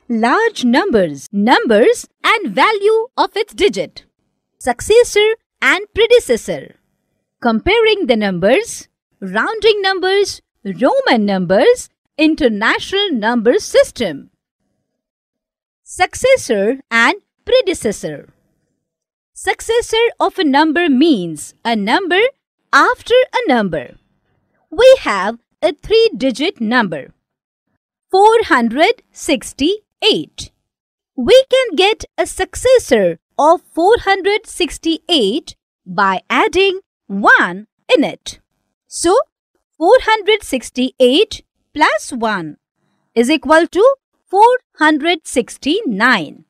large numbers, numbers and value of its digit, successor and predecessor, comparing the numbers, rounding numbers, Roman numbers, international number system. Successor and predecessor. Successor of a number means a number after a number. We have a 3-digit number, 468. We can get a successor of 468 by adding 1 in it. So, 468 plus 1 is equal to 469.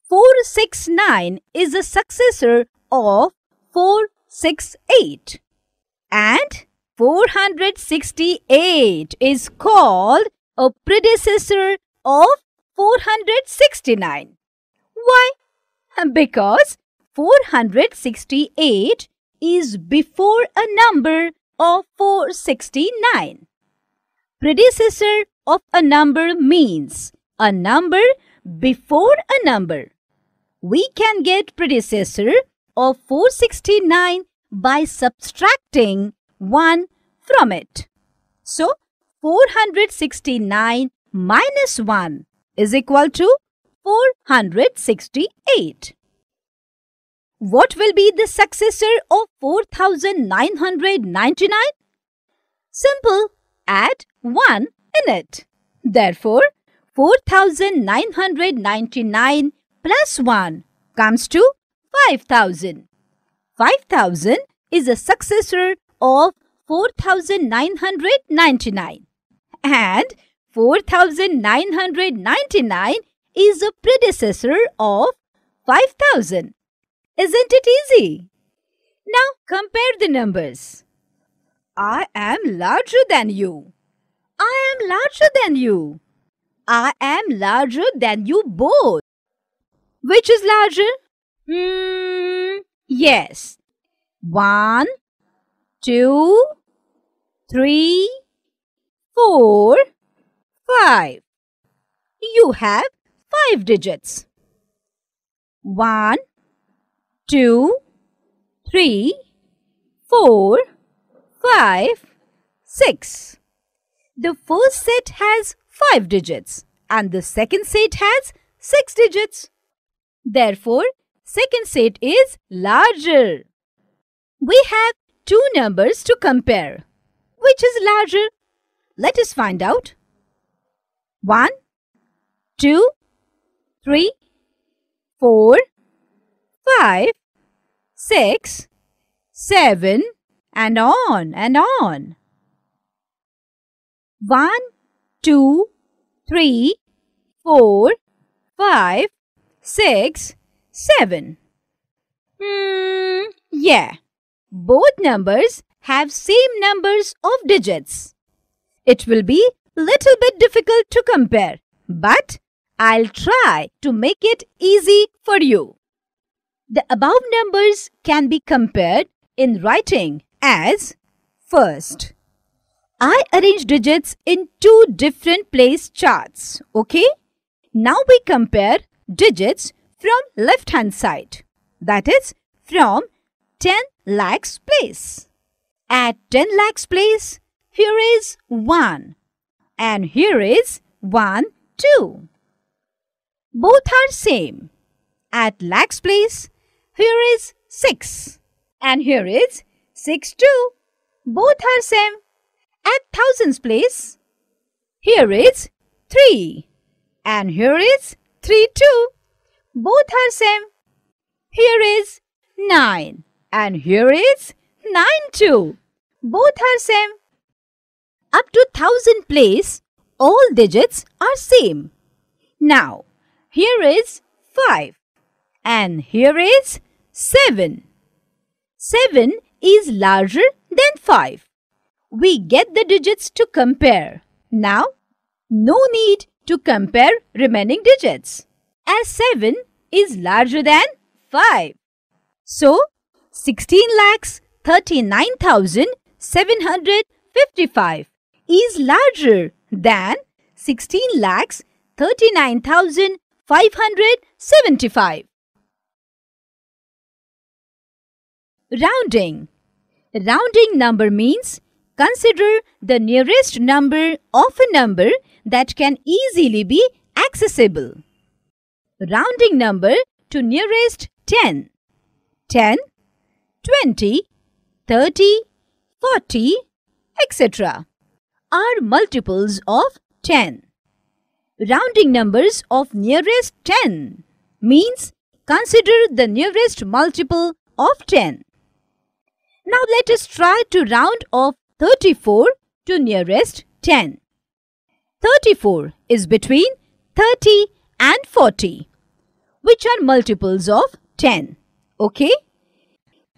469 is a successor of 468. And 468 is called a predecessor of 469. Why? Because 468 is before a number of 469. Predecessor of a number means a number before a number. We can get predecessor of 469 by subtracting 1 from it. So, 469 minus 1 is equal to 468. What will be the successor of 4999? Simple, add 1 in it. Therefore, 4999 plus 1 comes to 5000. 5000 is a successor of 4999 and 4999 is a predecessor of 5000. Isn't it easy? Now compare the numbers. I am larger than you. I am larger than you. I am larger than you both. Which is larger? Yes. 1, 2, 3, 4, 5. You have 5 digits. 1, 2, 3, 4, 5, 6. The first set has 5 digits and the second set has 6 digits. Therefore, second set is larger. We have 2 numbers to compare. Which is larger? Let us find out. 1, 2, 3, 4, 5, 6, 7 and on and on. 1, 2, 3, 4, 5, 6, 7. Yeah, both numbers have same numbers of digits. It will be little bit difficult to compare, but I'll try to make it easy for you. The above numbers can be compared in writing as first. I arrange digits in 2 different place charts, okay? Now we compare digits from left hand side, that is from 10 lakhs place. At 10 lakhs place, here is 1 and here is 1, 2. Both are same. At lakhs place, here is 6 and here is 6, 2. Both are same. At thousands place, here is 3 and here is 3, 2. Both are same. Here is 9 and here is 9, 2. Both are same. Up to 1000 place, all digits are same. Now, here is 5 and here is 7. 7 is larger than 5. We get the digits to compare. Now, no need to compare remaining digits, as 7 is larger than 5. So, 16,39,755 is larger than 16,39,755. 39,575. Rounding. Rounding number means consider the nearest number of a number that can easily be accessible. Rounding number to nearest 10. 10, 20, 30, 40, etc. are multiples of 10. Rounding numbers of nearest 10 means consider the nearest multiple of 10. Now let us try to round off 34 to nearest 10. 34 is between 30 and 40, which are multiples of 10. Okay?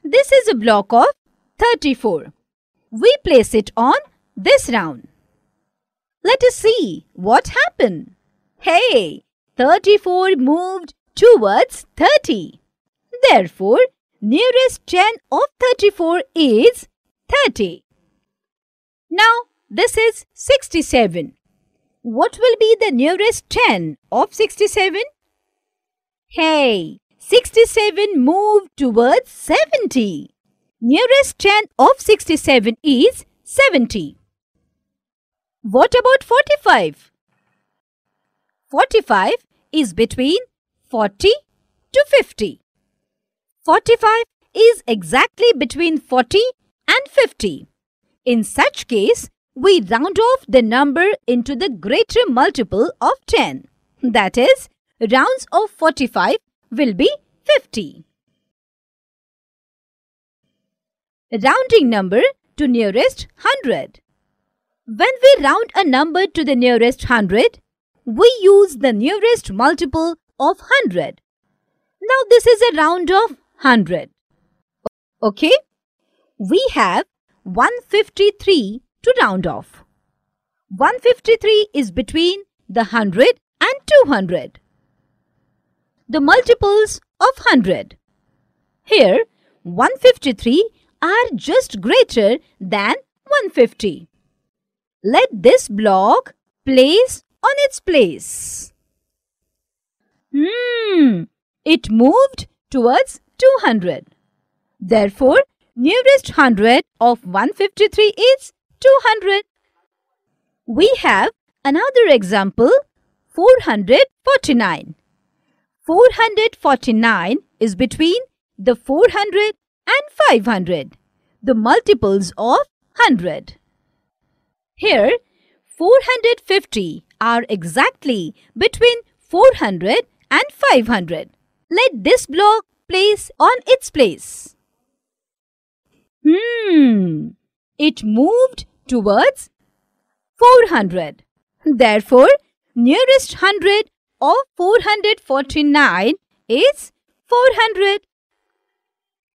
This is a block of 34. We place it on this round. Let us see what happened. Hey, 34 moved towards 30. Therefore, nearest 10 of 34 is 30. Now, this is 67. What will be the nearest 10 of 67? Hey, 67 moved towards 70. Nearest 10 of 67 is 70. What about 45? 45 is between 40 to 50. 45 is exactly between 40 and 50. In such case, we round off the number into the greater multiple of 10. That is, rounds of 45 will be 50. Rounding number to nearest 100. When we round a number to the nearest 100, we use the nearest multiple of 100. Now this is a round of 100. Okay? We have 153 to round off. 153 is between the 100 and 200. The multiples of 100. Here, 153 are just greater than 150. Let this block place on its place. It moved towards 200. Therefore, nearest 100 of 153 is 200. We have another example, 449. 449 is between the 400 and 500, the multiples of 100. Here, 450 are exactly between 400 and 500. Let this block place on its place. It moved towards 400. Therefore, nearest 100 of 449 is 400.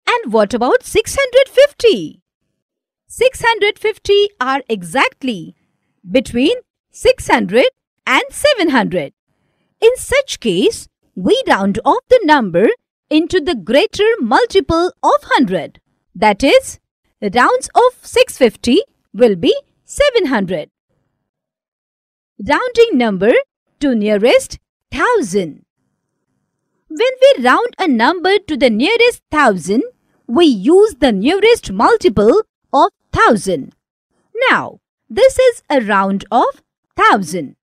And what about 650? 650 are exactly between 600 and 700. In such case, we round off the number into the greater multiple of 100. That is, rounds of 650 will be 700. Rounding number to nearest 1000. When we round a number to the nearest 1000, we use the nearest multiple of 1000. Now, this is a round of 1000.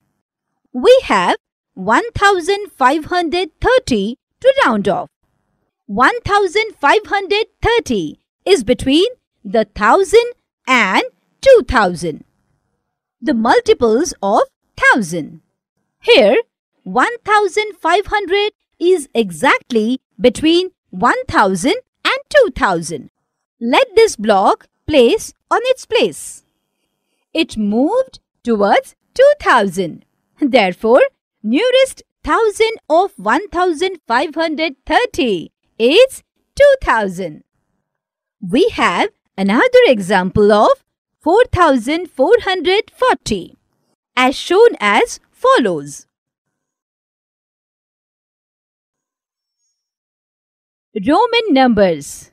We have 1530 to round off. 1530 is between the 1000 and 2000, the multiples of 1000. Here, 1500 is exactly between 1000 and 2000. Let this block place on its place. It moved towards 2000. Therefore, nearest 1000 of 1530 is 2000. We have another example of 4440 as shown as follows. Roman numbers.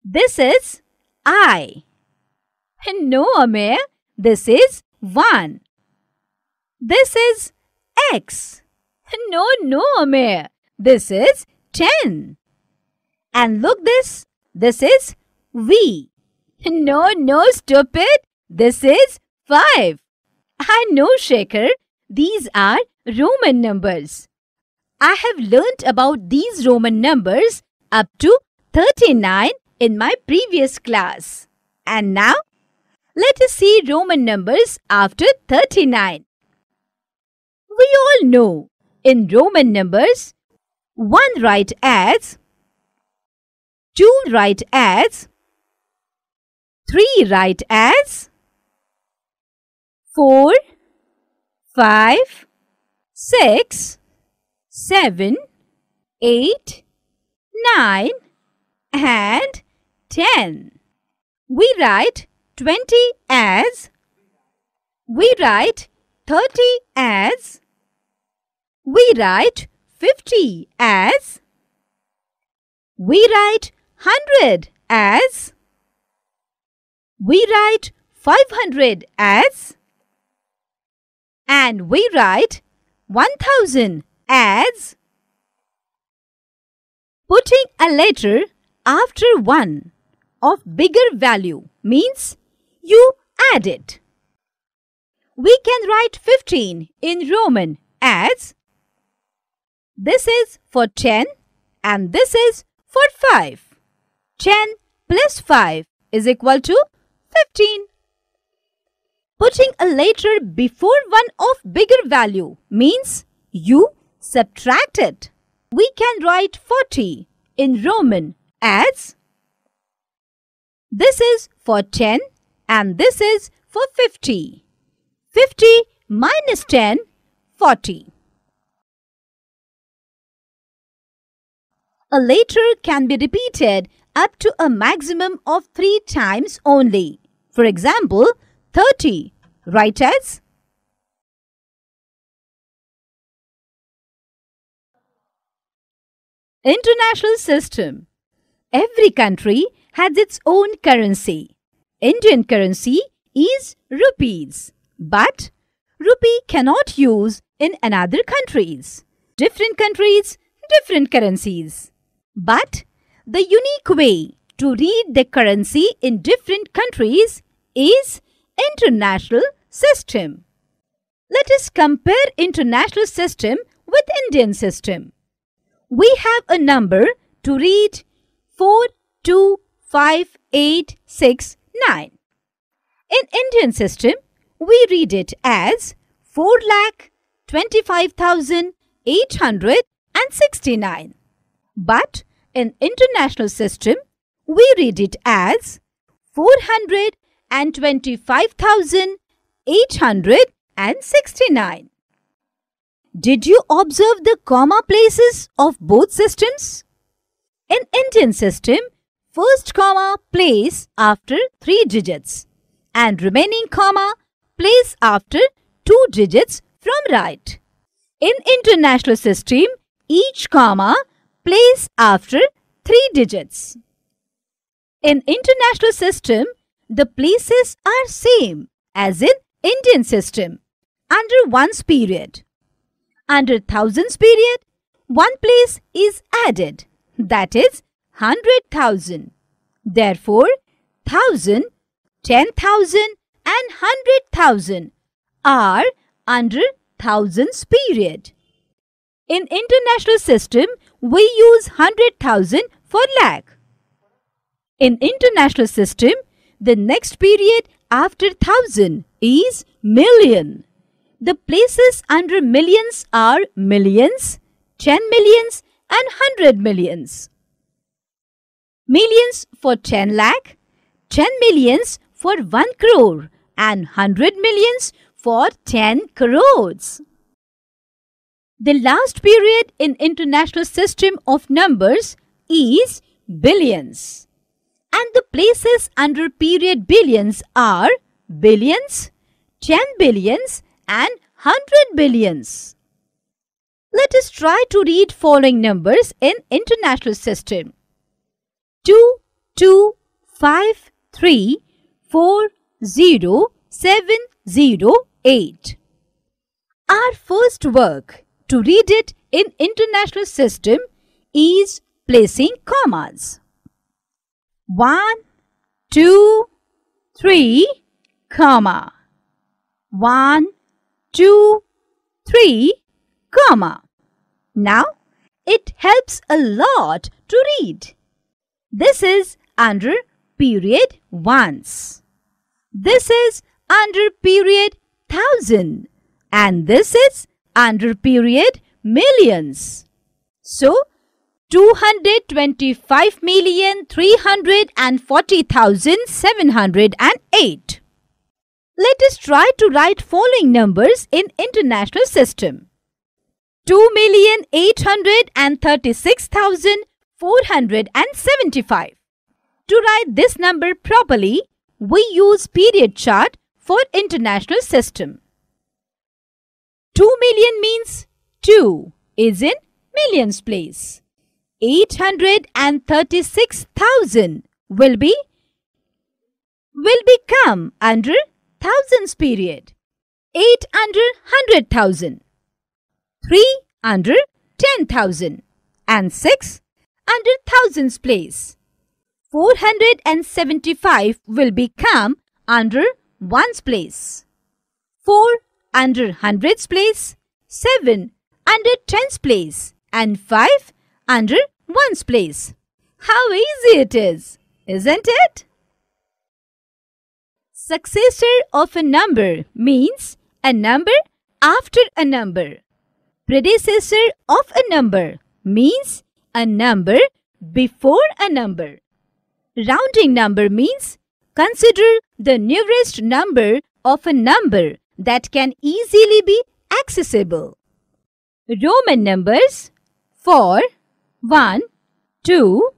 This is I. No, Amir, this is 1. This is X. No, Amir. This is 10. And look this. This is V. No, stupid. This is 5. I know, Shekhar. These are Roman numbers. I have learnt about these Roman numbers up to 39 in my previous class. And now, let us see Roman numbers after 39. We all know in Roman numbers, 1 write as, 2 write as, 3 write as, 4, 5, 6, 7, 8, 9 and 10. We write 20 as, we write 30 as, we write 50 as, we write 100 as, we write 500 as, and we write 1000 as. Putting a letter after one of bigger value means you add it. We can write 15 in Roman as, this is for 10 and this is for 5. 10 plus 5 is equal to 15. Putting a letter before one of bigger value means you subtract it. We can write 40 in Roman as, this is for 10 and this is for 50. 50 minus 10, 40. A letter can be repeated up to a maximum of 3 times only. For example, 30. Write as International system. Every country has its own currency. Indian currency is rupees, but rupee cannot use in another countries. Different countries, different currencies. But the unique way to read the currency in different countries is international system. Let us compare international system with Indian system. We have a number to read 42586 In Indian system, we read it as 4,25,869. But in international system, we read it as 425,869. Did you observe the comma places of both systems? In Indian system, first comma place after 3 digits and remaining comma place after 2 digits from right. In international system, each comma place after 3 digits. In international system, the places are same as in Indian system under ones period. Under thousands period, one place is added, that is 100,000. Therefore, 1,000, 10,000 and 100,000 are under thousands period. In international system, we use 100,000 for lakh. In international system, the next period after 1,000 is million. The places under millions are millions, 10 millions and 100 millions. Millions for 10 lakh, 10 millions for 1 crore and 100 millions for 10 crores. The last period in international system of numbers is billions. And the places under period billions are billions, 10 billions and 100 billions. Let us try to read following numbers in international system. 2253407008. Our first work to read it in international system is placing commas. 1, 2, 3, comma. 1, 2, 3, comma. Now, it helps a lot to read. This is under period ones. This is under period thousand. And this is under period millions. So, 225,340,708. Let us try to write following numbers in international system. 2,836,475. To write this number properly, we use period chart for international system. 2 million means 2 is in millions place. 836,000 will become under thousands period. 8 under 100,000. 3 under 10,000 and 6 under thousands place. 475 will become under ones place. 4 under hundreds place, 7 under tens place and 5 under ones place. How easy it is, isn't it? Successor of a number means a number after a number. Predecessor of a number means a number before a number. Rounding number means consider the nearest number of a number that can easily be accessible. Roman numbers 4, 1, 2,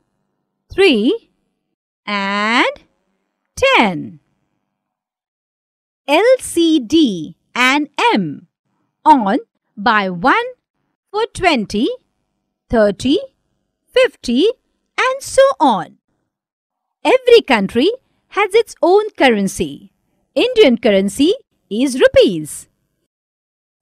3 and 10. LCD and M on by 1 for 20, 30, 50 and so on. Every country has its own currency. Indian currency is rupees.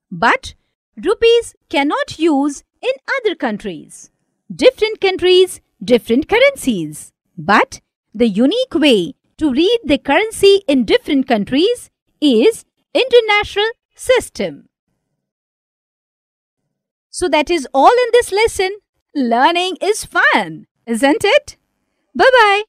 But rupees cannot use in other countries. Different countries, different currencies. But the unique way to read the currency in different countries is international system. So that is all in this lesson. Learning is fun, isn't it? Bye-bye.